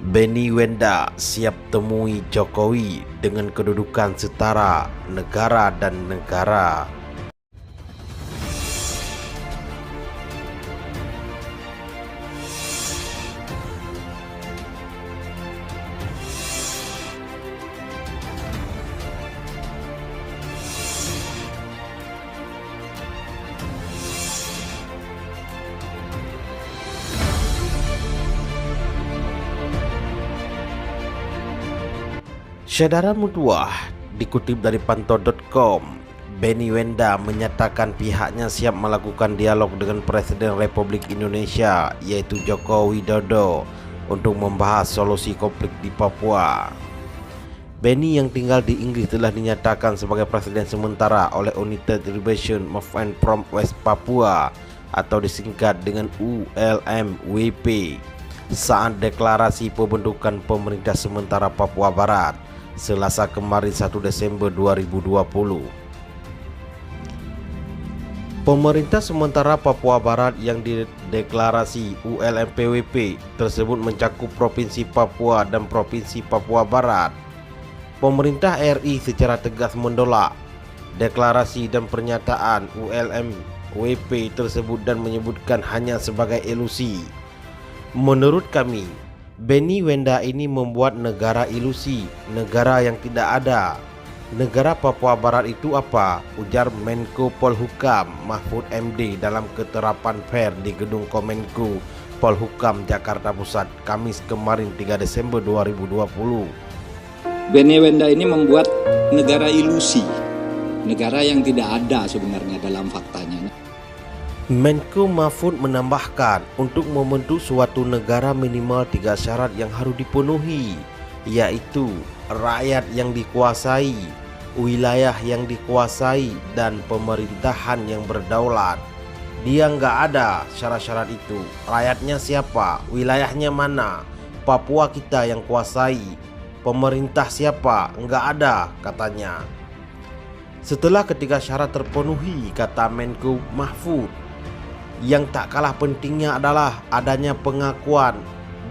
Benny Wenda siap temui Jokowi dengan kedudukan setara negara dan negara. Saudara Mutuah, dikutip dari pantau.com, Benny Wenda menyatakan pihaknya siap melakukan dialog dengan Presiden Republik Indonesia yaitu Joko Widodo untuk membahas solusi konflik di Papua. Benny yang tinggal di Inggris telah dinyatakan sebagai presiden sementara oleh United Liberation Movement from West Papua atau disingkat dengan ULMWP saat deklarasi pembentukan pemerintah sementara Papua Barat Selasa kemarin 1 Desember 2020. Pemerintah sementara Papua Barat yang dideklarasi ULMPWP tersebut mencakup Provinsi Papua dan Provinsi Papua Barat. Pemerintah RI secara tegas menolak deklarasi dan pernyataan ULMWP tersebut dan menyebutkan hanya sebagai ilusi. Menurut kami, Benny Wenda ini membuat negara ilusi, negara yang tidak ada. Negara Papua Barat itu apa? Ujar Menko Polhukam Mahfud MD dalam keterapan pers di Gedung Kemenko Polhukam Jakarta Pusat Kamis kemarin 3 Desember 2020. Benny Wenda ini membuat negara ilusi, negara yang tidak ada sebenarnya dalam faktanya. Menko Mahfud menambahkan, untuk membentuk suatu negara minimal 3 syarat yang harus dipenuhi, yaitu rakyat yang dikuasai, wilayah yang dikuasai, dan pemerintahan yang berdaulat. Dia nggak ada syarat-syarat itu. Rakyatnya siapa? Wilayahnya mana? Papua kita yang kuasai. Pemerintah siapa? Nggak ada, katanya. Setelah ketiga syarat terpenuhi, kata Menko Mahfud, yang tak kalah pentingnya adalah adanya pengakuan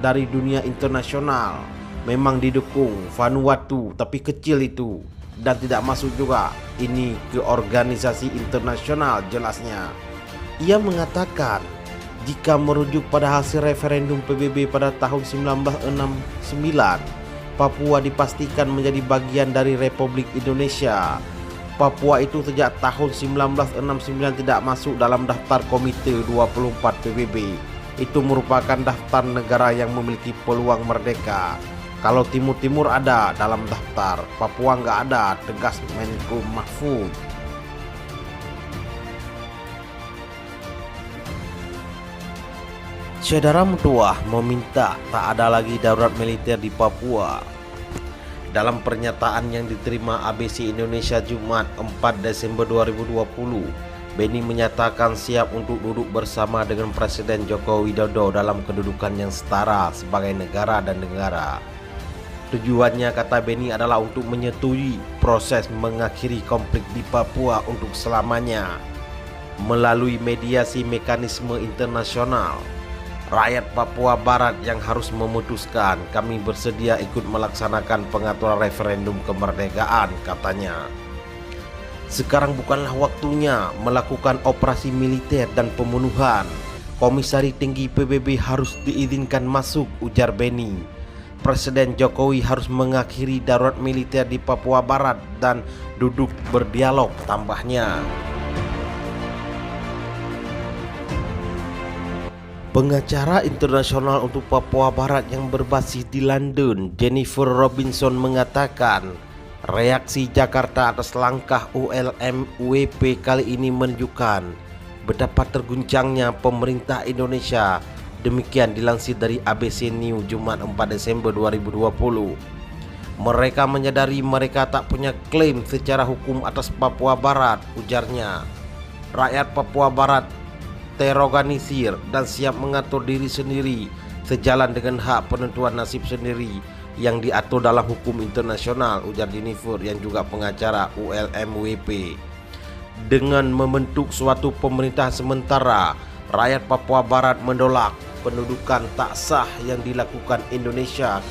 dari dunia internasional. Memang didukung Vanuatu, tapi kecil itu dan tidak masuk juga ini ke organisasi internasional, jelasnya. Ia mengatakan jika merujuk pada hasil referendum PBB pada tahun 1969, Papua dipastikan menjadi bagian dari Republik Indonesia. Papua itu sejak tahun 1969 tidak masuk dalam daftar Komite 24 PBB. Itu merupakan daftar negara yang memiliki peluang merdeka. Kalau Timur-Timur ada dalam daftar, Papua nggak ada, tegas Menko Mahfud. Saudara Mutuah meminta tak ada lagi darurat militer di Papua. Dalam pernyataan yang diterima ABC Indonesia Jumat 4 Desember 2020, Benny menyatakan siap untuk duduk bersama dengan Presiden Joko Widodo dalam kedudukan yang setara sebagai negara dan negara. Tujuannya, kata Benny, adalah untuk menyetujui proses mengakhiri konflik di Papua untuk selamanya melalui mediasi mekanisme internasional. Rakyat Papua Barat yang harus memutuskan. Kami bersedia ikut melaksanakan pengaturan referendum kemerdekaan, katanya. Sekarang bukanlah waktunya melakukan operasi militer dan pembunuhan. Komisari tinggi PBB harus diizinkan masuk, ujar Benny. Presiden Jokowi harus mengakhiri darurat militer di Papua Barat dan duduk berdialog, tambahnya. Pengacara internasional untuk Papua Barat yang berbasis di London, Jennifer Robinson, mengatakan reaksi Jakarta atas langkah ULMWP kali ini menunjukkan betapa terguncangnya pemerintah Indonesia. Demikian dilansir dari ABC News Jumat 4 Desember 2020. Mereka menyadari mereka tak punya klaim secara hukum atas Papua Barat, ujarnya. Rakyat Papua Barat terorganisir dan siap mengatur diri sendiri sejalan dengan hak penentuan nasib sendiri yang diatur dalam hukum internasional, ujar Jennifer yang juga pengacara ULMWP. Dengan membentuk suatu pemerintah sementara, rakyat Papua Barat menolak pendudukan tak sah yang dilakukan Indonesia